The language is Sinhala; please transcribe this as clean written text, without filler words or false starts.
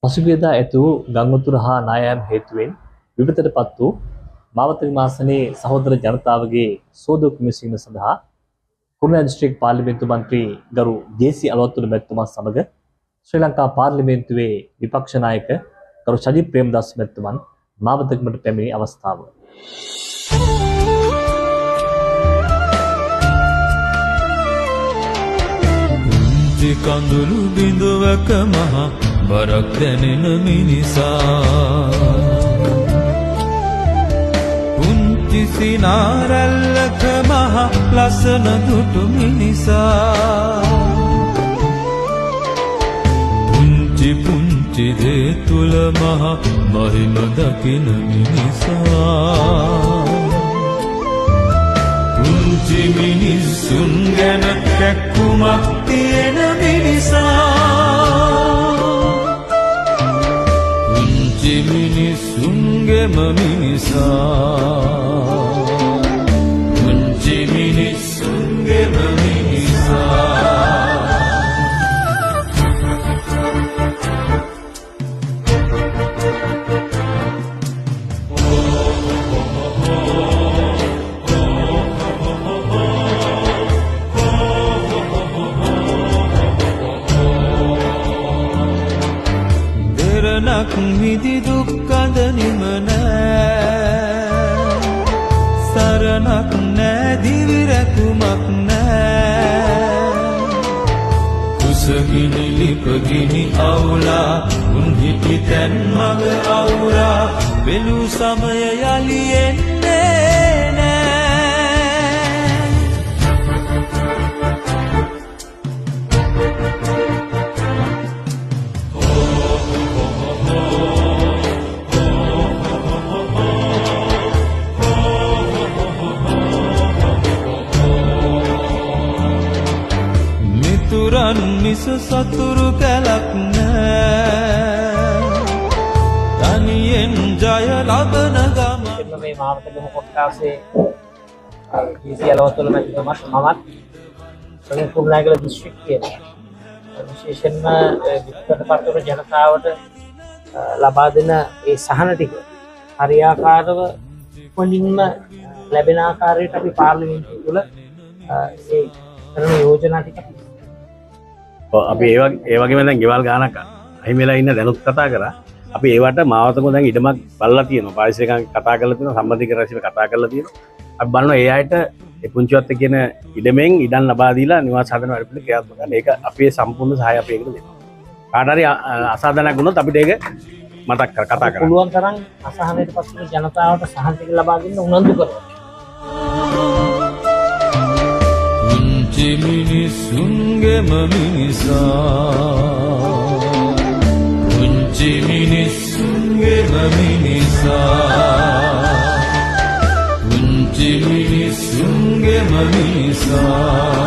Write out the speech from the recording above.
පසුගියදා ඇති වූ ගංගතුර හා නායම් හේතුවෙන් විපතටපත් වූ මාවත විමාසනේ සහෝදර ජනතාවගේ සෝදක් විමසීම සඳහා කුරුණෑගල දිස්ත්‍රික් පාර්ලිමේන්තු මන්ත්‍රී ගරු ජේ.සී. අලවත්තුල මැතිතුමා සමග ශ්‍රී ලංකා පාර්ලිමේන්තුවේ විපක්ෂ නායක ගරු සජිත් ප්‍රේමදාස මැතිතුමන් මාවතකමට පැමිණි අවස්ථාව. කඳුළු බිඳුවක මහ බරක් දැනෙන මිනිසා පුංචි සිනාරැල්ලක මහ ලස්සන දුටු මිනිසා පුංචි පුංචි දේ තුල මහ මහිම දකින මිනිසා පුංචි මිනිසුන් ගැන කැක්කුමක් තියෙන මිනිසා පුංචි මිනිසුන්ගේම මිනිසා පුංචි මිනිසුන්ගේම මිනිසා මිදි දුක්කඳ නිමනෑ සරණක් නෑ දිවිරැකුමක් නෑ කුසගිනි ලිපගිනි අවුලා උන් හිටි තැන් මග අවුරා වෙලු සමය යලි එන්නේ නෑ මිතුරන් මිස සතුරු කැලක් නෑ තනියෙන් ජය ලබන ගම මේ මාවතගම කොට්ටාසේ ජේ.සී. අලවත්තුල මැතිතුමත් මමත් කුරුණෑගල දිස්ත්‍රික්කයේ විශේෂයෙන්ම විපතටපත් වූ ජනතාවට ලබා දෙන ඒ සහන ටික හරියාකාරව පොලින්ම ලැබෙන ආකාරයට අපි පාර්ලිමේන්තුව තුළ ඒ කරන යෝජනා ටික අපි ඒ වගේම දැන් ගෙවල් ගානක් අහිමි වෙලා ඉන්න දැනුත් කතා කරා. අපි ඒවට මාවතක දැන් ඉඩමක් බලලා තියෙනවා. පාරිශ්‍රමිකයන් කතා කරලා තියෙනවා. සම්බන්ධික රැසිව කතා කරලා තියෙනවා. අපි බලනවා ඒ අයට ඒ පුංචිවත් කියන ඉඩමෙන් ඉඩම් ලබා දීලා නිවාස හදන වැඩ පිළිවෙල ක්‍රියාත්මක කරන්න. ඒක අපේ සම්පූර්ණ සහාය අපි ඒකට දෙනවා. කාට හරි අසාධාරණයක් වුණොත් අපිට ඒක මතක් කර කතා කරන්න. පුළුවන් තරම් අසහනයට පත් වෙන ජනතාවට සහන ටික ලබා දෙන්න උනන්දු කරනවා. පුංචි මිනිසුන්ගේම මිනිසා පුංචි මිනිසුන්ගේම මිනිසා පුංචි මිනිසුන්ගේම මිනිසා